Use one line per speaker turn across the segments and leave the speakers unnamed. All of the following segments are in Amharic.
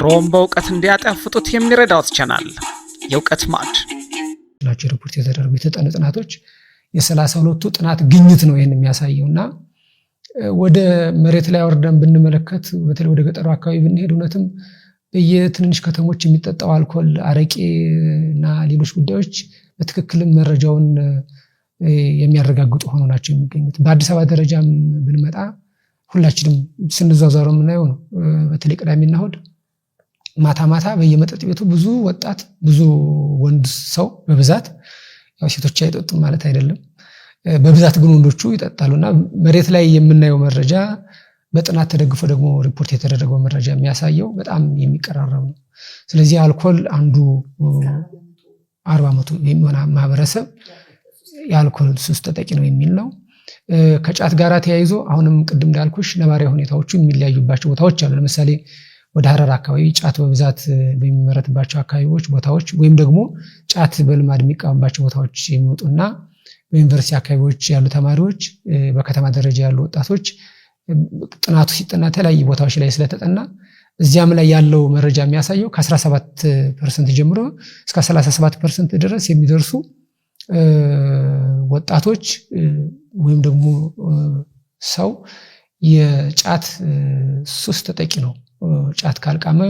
ኑሮውን በእውቀት እንዲያጣፍጡት የሚረዳው ቻናል የእውቀት ማዕድ
ናቸው። ሪፖርት የተደረጉ የተጠኑ ጥናቶች የ32ቱ ጥናት ግኝት ነው ይሄን የሚያሳየውና ወደ መሬት ላይ ወርደን ብንመለከት በተለይ ወደ ገጠሩ አካባቢ ብንሄድ እውነትም በየትንንሽ ከተሞች የሚጠጣው አልኮል፣ አረቄ እና ሌሎች ጉዳዮች በትክክል መረጃውን የሚያረጋግጡ ሆኖ ናቸው የሚገኙት። በአዲስ አበባ ደረጃም ብንመጣ ሁላችንም ስንዛዛሩ የምናየው ነው። በተለይ ቅዳሜና እሑድ ማታ በየመጠጥ ቤቱ ብዙ ወጣት ብዙ ወንድ ሰው በብዛት ያው ሴቶች አይጠጡም ማለት አይደለም፣ በብዛት ግን ወንዶቹ ይጠጣሉና መሬት ላይ የምናየው መረጃ በጥናት ተደግፎ ደግሞ ሪፖርት የተደረገው መረጃ የሚያሳየው በጣም የሚቀራረብ ነው። ስለዚህ አልኮል አንዱ 40% የሚሆን ማህበረሰብ የአልኮል ሱስ ተጠቂ ነው የሚል ነው። ከጫት ጋር ተያይዞ አሁንም ቅድም እንዳልኩሽ ነባራዊ ሁኔታዎቹ የሚለያዩባቸው ቦታዎች አሉ። ለምሳሌ ወደ ሐረር አካባቢ ጫት በብዛት በሚመረትባቸው አካባቢዎች ቦታዎች ወይም ደግሞ ጫት በልማድ የሚቀመባቸው ቦታዎች የሚወጡና በዩኒቨርሲቲ አካባቢዎች ያሉ ተማሪዎች በከተማ ደረጃ ያሉ ወጣቶች ጥናቱ ሲጠና ተለያዩ ቦታዎች ላይ ስለተጠና እዚያም ላይ ያለው መረጃ የሚያሳየው ከ17% ጀምሮ እስከ 37% ድረስ የሚደርሱ ወጣቶች ወይም ደግሞ ሰው የጫት ሱስ ተጠቂ ነው። ጫት ካልቃመ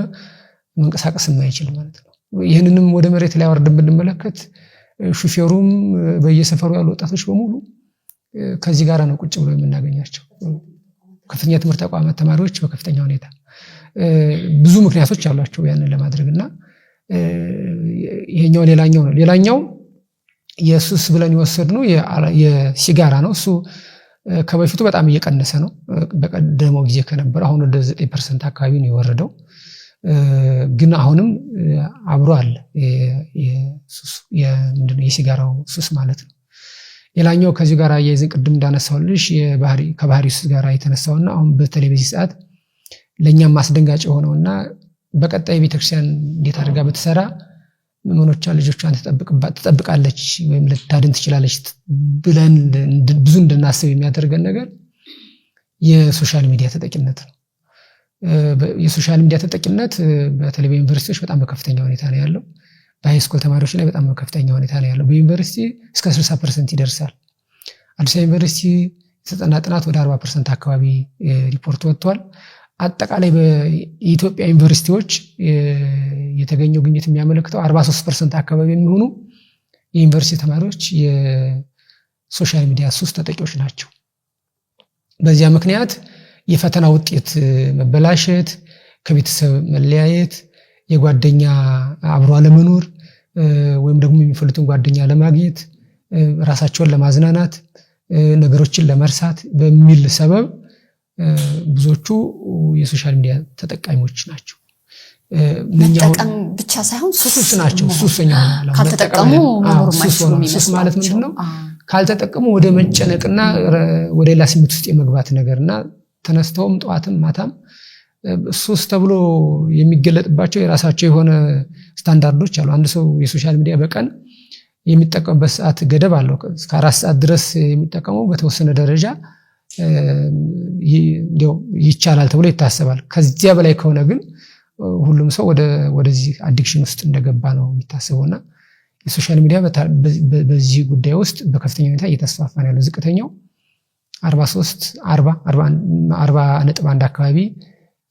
መንቀሳቀስ የማይችል ማለት ነው። ይህንንም ወደ መሬት ላይ ወርደን ብንመለከት ሹፌሩም በየሰፈሩ ያሉ ወጣቶች በሙሉ ከዚህ ጋር ነው ቁጭ ብሎ የምናገኛቸው። ከፍተኛ ትምህርት ተቋማት ተማሪዎች በከፍተኛ ሁኔታ ብዙ ምክንያቶች አሏቸው ያንን ለማድረግና ይሄኛው ሌላኛው የሱስ ብለን የወሰድነው የሲጋራ ነው። እሱ ከበፊቱ በጣም እየቀነሰ ነው። በቀደመው ጊዜ ከነበረ አሁን ወደ 9% አካባቢ ነው የወረደው። ግን አሁንም አብሮ አለ የሲጋራው ሱስ ማለት ነው። ሌላኛው ከዚህ ጋር አያይዘን ቅድም እንዳነሳውልሽ ከባህሪ ሱስ ጋር የተነሳውና አሁን በተለይ በዚህ ሰዓት ለኛም ማስደንጋጭ ሆነውና በቀጣይ ቤተክርስቲያን እንዴት አድርጋ በተሰራ ምዕመኖቿ ልጆቿን ትጠብቃለች ወይም ልታድን ትችላለች ብለን ብዙ እንድናስብ የሚያደርገን ነገር የሶሻል ሚዲያ ተጠቂነት ነው። የሶሻል ሚዲያ ተጠቂነት በተለይ በዩኒቨርሲቲዎች በጣም በከፍተኛ ሁኔታ ነው ያለው። በሃይስኩል ተማሪዎች ላይ በጣም በከፍተኛ ሁኔታ ነው ያለው። በዩኒቨርሲቲ እስከ 60% ይደርሳል። አዲስ አበባ ዩኒቨርሲቲ የተጠና ጥናት ወደ 40% አካባቢ ሪፖርት ወጥቷል። አጠቃላይ በኢትዮጵያ ዩኒቨርሲቲዎች የተገኘው ግኝት የሚያመለክተው 43% አካባቢ የሚሆኑ የዩኒቨርሲቲ ተማሪዎች የሶሻል ሚዲያ ሱስ ተጠቂዎች ናቸው። በዚያ ምክንያት የፈተና ውጤት መበላሸት፣ ከቤተሰብ መለያየት፣ የጓደኛ አብሮ አለመኖር ወይም ደግሞ የሚፈልጡን ጓደኛ ለማግኘት ራሳቸውን ለማዝናናት ነገሮችን ለመርሳት በሚል ሰበብ ብዙዎቹ የሶሻል ሚዲያ ተጠቃሚዎች ናቸው።
መጠቀም ብቻ ሳይሆን ሱስ ናቸው።
ሱሰኛ
ካልተጠቀሙ
ሱስ ማለት ምንድነው? ካልተጠቀሙ ወደ መጨነቅና ወደ ሌላ ስሜት ውስጥ የመግባት ነገርና ተነስተውም ጠዋትም ማታም ሱስ ተብሎ የሚገለጥባቸው የራሳቸው የሆነ ስታንዳርዶች አሉ። አንድ ሰው የሶሻል ሚዲያ በቀን የሚጠቀምበት ሰዓት ገደብ አለው። እስከ 4 ሰዓት ድረስ የሚጠቀመው በተወሰነ ደረጃ ይቻላል ተብሎ ይታሰባል። ከዚያ በላይ ከሆነ ግን ሁሉም ሰው ወደዚህ አዲክሽን ውስጥ እንደገባ ነው የሚታሰበውና የሶሻል ሚዲያ በዚህ ጉዳይ ውስጥ በከፍተኛ ሁኔታ እየተስፋፋ ነው ያለው። ዝቅተኛው 40.1 አካባቢ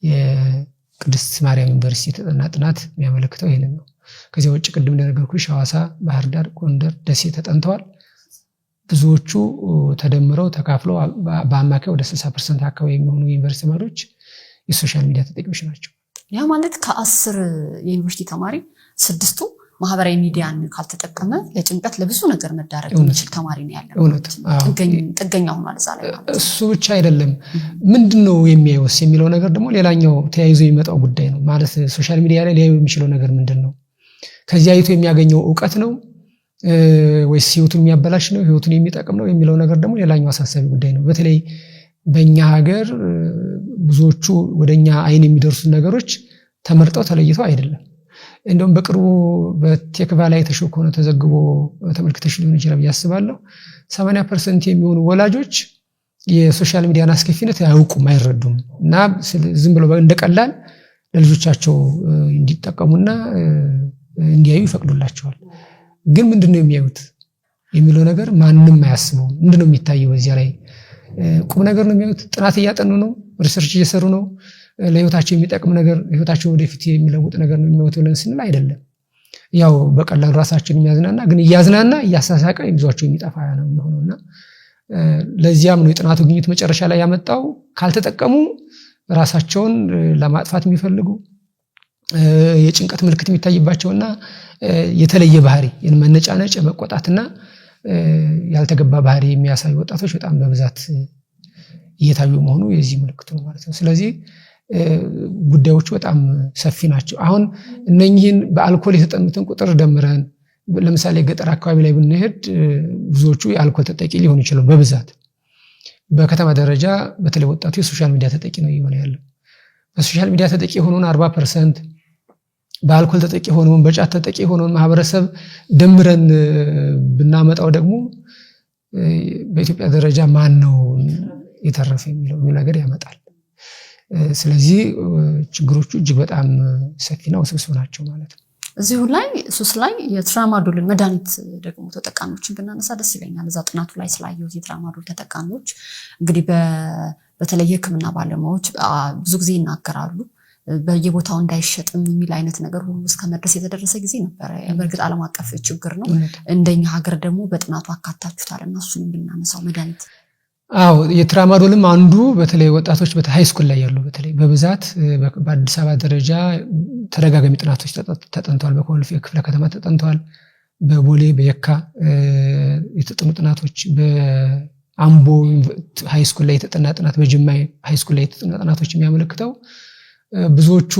የቅድስት ማርያም ዩኒቨርሲቲ የተጠና ጥናት የሚያመለክተው ይሄንን ነው። ከዚያ ውጭ ቅድም እንደነገርኩሽ ሐዋሳ፣ ባህር ዳር፣ ጎንደር፣ ደሴ ተጠንተዋል። ብዙዎቹ ተደምረው ተካፍለው በአማካይ ወደ 60% አካባቢ የሚሆኑ ዩኒቨርሲቲ ተማሪዎች የሶሻል ሚዲያ ተጠቂዎች ናቸው።
ያ ማለት ከ10 የዩኒቨርሲቲ ተማሪ 6ቱ ማህበራዊ ሚዲያን ካልተጠቀመ ለጭንቀት ለብዙ ነገር መዳረግ የሚችል ተማሪ ነው ያለው። ጥገኛ ሆኗል እዛ ላይ ማለት
እሱ ብቻ አይደለም። ምንድነው የሚያዩስ የሚለው ነገር ደግሞ ሌላኛው ተያይዞ የሚመጣው ጉዳይ ነው። ማለት ሶሻል ሚዲያ ላይ ሊያዩ የሚችለው ነገር ምንድነው? ከዚያ አይቶ የሚያገኘው ዕውቀት ነው ወይስ ህይወቱን የሚያበላሽ ነው፣ ህይወቱን የሚጠቅም ነው የሚለው ነገር ደግሞ ሌላኛው አሳሳቢ ጉዳይ ነው። በተለይ በእኛ ሀገር ብዙዎቹ ወደኛ አይን የሚደርሱ ነገሮች ተመርጠው ተለይተው አይደለም። እንደውም በቅርቡ በቴክቫ ላይ ተሾኮነ ተዘግቦ ተመልክተሽ ሊሆን ይችላል ያስባለሁ 80% የሚሆኑ ወላጆች የሶሻል ሚዲያን አስከፊነት አያውቁም፣ አይረዱም እና ዝም ብለው እንደቀላል ለልጆቻቸው እንዲጠቀሙና እንዲያዩ ይፈቅዱላቸዋል። ግን ምንድነው የሚያዩት የሚለው ነገር ማንንም አያስበው። ምንድነው የሚታየው? በዚያ ላይ ቁም ነገር ነው የሚያዩት? ጥናት እያጠኑ ነው? ሪሰርች እየሰሩ ነው? ለህይወታቸው የሚጠቅም ነገር ህይወታቸው ወደፊት የሚለውጥ ነገር ነው የሚያዩት ብለን ስንል አይደለም። ያው በቀላሉ ራሳቸውን የሚያዝናና ግን እያዝናና እያሳሳቀ ይዟቸው የሚጠፋ ነው የሚሆነውና ለዚያም ነው የጥናቱ ግኝት መጨረሻ ላይ ያመጣው ካልተጠቀሙ ራሳቸውን ለማጥፋት የሚፈልጉ የጭንቀት ምልክት የሚታይባቸውና የተለየ ባህሪ የመነጫነጭ መቆጣትና ያልተገባ ባህሪ የሚያሳዩ ወጣቶች በጣም በብዛት እየታዩ መሆኑ የዚህ ምልክት ነው ማለት ነው። ስለዚህ ጉዳዮቹ በጣም ሰፊ ናቸው። አሁን እነኚህን በአልኮል የተጠኑትን ቁጥር ደምረን ለምሳሌ ገጠር አካባቢ ላይ ብንሄድ ብዙዎቹ የአልኮል ተጠቂ ሊሆኑ ይችላሉ በብዛት። በከተማ ደረጃ በተለይ ወጣቱ የሶሻል ሚዲያ ተጠቂ ነው እየሆነ ያለው። በሶሻል ሚዲያ ተጠቂ የሆነውን 40%፣ በአልኮል ተጠቂ የሆነውን በጫት ተጠቂ የሆነውን ማህበረሰብ ደምረን ብናመጣው ደግሞ በኢትዮጵያ ደረጃ ማን ነው የተረፈ የሚለው ነገር ያመጣል። ስለዚህ ችግሮቹ እጅግ በጣም ሰፊና ውስብስብ ናቸው ማለት ነው።
እዚሁ ላይ ሱስ ላይ የትራማዶል መድኃኒት ደግሞ ተጠቃሚዎችን ብናነሳ ደስ ይለኛል። እዛ ጥናቱ ላይ ስላየሁት የትራማዶል ተጠቃሚዎች እንግዲህ በተለይ የሕክምና ባለሙያዎች ብዙ ጊዜ ይናገራሉ በየቦታው እንዳይሸጥም የሚል አይነት ነገር ሁሉ እስከ መድረስ የተደረሰ ጊዜ ነበር። በእርግጥ ዓለም አቀፍ ችግር ነው። እንደኛ ሀገር ደግሞ በጥናቱ አካታችሁታልና እሱን ብናነሳው መድኃኒት
የትራማዶልም አንዱ በተለይ ወጣቶች በሃይ ስኩል ላይ ያሉ በተለይ በብዛት በአዲስ አበባ ደረጃ ተደጋጋሚ ጥናቶች ተጠንተዋል። በኮልፌ ክፍለ ከተማ ተጠንተዋል። በቦሌ በየካ የተጠኑ ጥናቶች፣ በአምቦ ሃይ ስኩል ላይ የተጠና ጥናት፣ በጅማ ሃይ ስኩል ላይ የተጠና ጥናቶች የሚያመለክተው ብዙዎቹ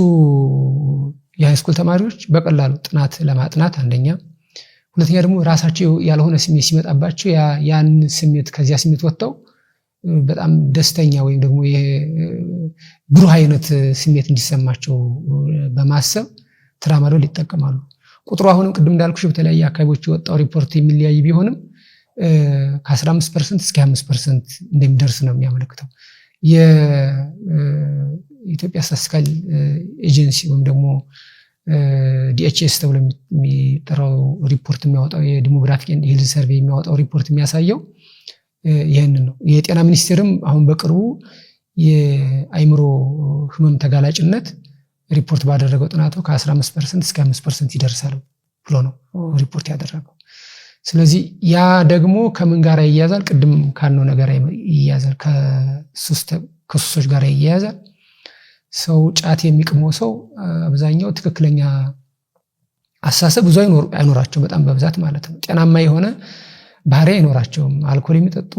የሃይ ስኩል ተማሪዎች በቀላሉ ጥናት ለማጥናት አንደኛ፣ ሁለተኛ ደግሞ ራሳቸው ያልሆነ ስሜት ሲመጣባቸው ያን ስሜት ከዚያ ስሜት ወጥተው በጣም ደስተኛ ወይም ደግሞ ብሩህ አይነት ስሜት እንዲሰማቸው በማሰብ ትራማዶል ይጠቀማሉ። ቁጥሩ አሁንም ቅድም እንዳልኩሽ በተለያየ አካባቢዎች የወጣው ሪፖርት የሚለያይ ቢሆንም ከ15% እስከ 5% እንደሚደርስ ነው የሚያመለክተው። የኢትዮጵያ ስታቲስቲካል ኤጀንሲ ወይም ደግሞ ዲኤችኤስ ተብሎ የሚጠራው ሪፖርት የሚያወጣው የዲሞግራፊክ ኤንድ ሄልዝ ሰርቬይ የሚያወጣው ሪፖርት የሚያሳየው ይሄንን ነው። የጤና ሚኒስቴርም አሁን በቅርቡ የአይምሮ ህመም ተጋላጭነት ሪፖርት ባደረገው ጥናቱ ከ15% እስከ 5% ይደርሳል ብሎ ነው ሪፖርት ያደረገው። ስለዚህ ያ ደግሞ ከምን ጋር ይያዛል? ቅድም ካልነው ነገር ይያዛል። ከሱሶች ጋር ይያዛል። ሰው ጫት የሚቅመው ሰው አብዛኛው ትክክለኛ አሳሰብ ብዙ አይኖራቸው በጣም በብዛት ማለት ነው። ጤናማ የሆነ ባህሪ አይኖራቸውም። አልኮል የሚጠጡ፣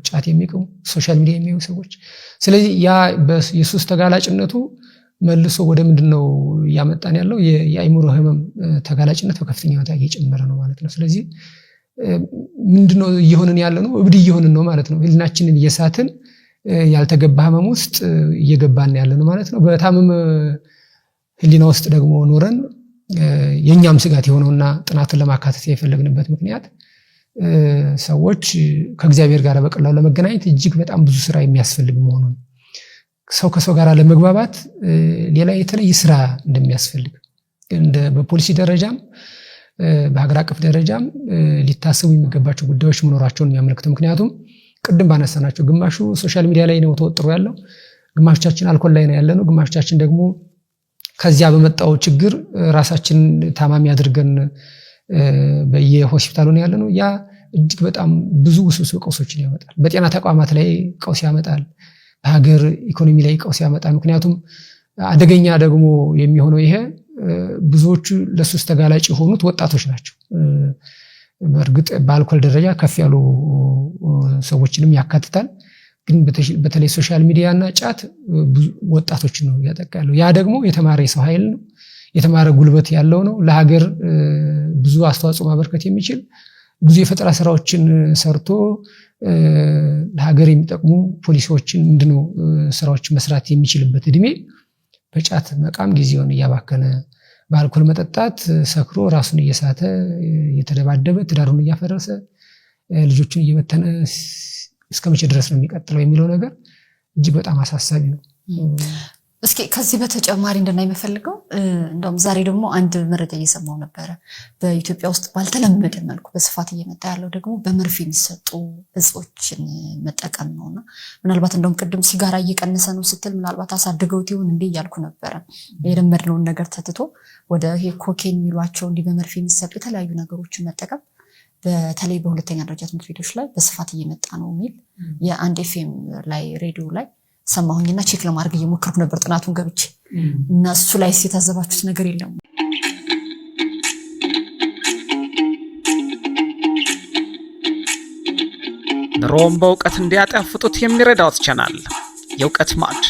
ጫት የሚቅሙ፣ ሶሻል ሚዲያ የሚያዩ ሰዎች። ስለዚህ ያ የሱስ ተጋላጭነቱ መልሶ ወደ ምንድነው ያመጣን ያለው የአይምሮ ህመም ተጋላጭነት በከፍተኛ ሁኔታ እየጨመረ ነው ማለት ነው። ስለዚህ ምንድነው እየሆነን ያለ ነው? እብድ እየሆነን ነው ማለት ነው። ህሊናችንን እየሳትን ያልተገባ ህመም ውስጥ እየገባን ያለ ነው ማለት ነው። በታመመ ህሊና ውስጥ ደግሞ ኖረን የኛም ስጋት የሆነውና ጥናቱን ለማካተት የፈለግንበት ምክንያት ሰዎች ከእግዚአብሔር ጋር በቀላሉ ለመገናኘት እጅግ በጣም ብዙ ስራ የሚያስፈልግ መሆኑን፣ ሰው ከሰው ጋር ለመግባባት ሌላ የተለየ ስራ እንደሚያስፈልግ በፖሊሲ ደረጃም በሀገር አቀፍ ደረጃም ሊታሰቡ የሚገባቸው ጉዳዮች መኖራቸውን የሚያመለክተው። ምክንያቱም ቅድም ባነሳናቸው ግማሹ ሶሻል ሚዲያ ላይ ነው ተወጥሮ ያለው፣ ግማሾቻችን አልኮል ላይ ነው ያለነው፣ ግማሾቻችን ደግሞ ከዚያ በመጣው ችግር ራሳችን ታማሚ አድርገን በየሆስፒታሉ ነው ያለነው። ያ እጅግ በጣም ብዙ ውስብስብ ቀውሶችን ያመጣል። በጤና ተቋማት ላይ ቀውስ ያመጣል። በሀገር ኢኮኖሚ ላይ ቀውስ ያመጣል። ምክንያቱም አደገኛ ደግሞ የሚሆነው ይሄ ብዙዎቹ ለሱስ ተጋላጭ የሆኑት ወጣቶች ናቸው። በእርግጥ በአልኮል ደረጃ ከፍ ያሉ ሰዎችንም ያካትታል። ግን በተለይ ሶሻል ሚዲያ እና ጫት ወጣቶች ነው ያጠቃሉ። ያ ደግሞ የተማረ የሰው ኃይል ነው፣ የተማረ ጉልበት ያለው ነው። ለሀገር ብዙ አስተዋጽኦ ማበርከት የሚችል ብዙ የፈጠራ ስራዎችን ሰርቶ ለሀገር የሚጠቅሙ ፖሊሲዎችን ምንድነው ስራዎችን መስራት የሚችልበት እድሜ በጫት መቃም ጊዜውን እያባከነ በአልኮል መጠጣት ሰክሮ ራሱን እየሳተ እየተደባደበ ትዳሩን እያፈረሰ ልጆችን እየበተነ እስከ መቼ ድረስ ነው የሚቀጥለው የሚለው ነገር እጅግ በጣም አሳሳቢ ነው።
እስኪ ከዚህ በተጨማሪ እንድናይ የምፈልገው እንደውም ዛሬ ደግሞ አንድ መረጃ እየሰማው ነበረ። በኢትዮጵያ ውስጥ ባልተለመደ መልኩ በስፋት እየመጣ ያለው ደግሞ በመርፌ የሚሰጡ እጾችን መጠቀም ነውና ምናልባት እንደውም ቅድም ሲጋራ እየቀነሰ ነው ስትል ምናልባት አሳድገውት ይሆን እንዴ እያልኩ ነበረ። የለመድነውን ነገር ተትቶ ወደ ይሄ ኮኬን የሚሏቸው እንዲህ በመርፌ የሚሰጡ የተለያዩ ነገሮችን መጠቀም በተለይ በሁለተኛ ደረጃ ትምህርት ቤቶች ላይ በስፋት እየመጣ ነው የሚል የአንድ ኤፍኤም ላይ ሬዲዮ ላይ ሰማሁኝና ቼክ ለማድረግ እየሞከርኩ ነበር ጥናቱን ገብቼ እና እሱ ላይ የታዘባችሁት ነገር የለም?
ኑሮውን በእውቀት እንዲያጣፍጡት የሚረዳዎት ቻናል የእውቀት ማዕድ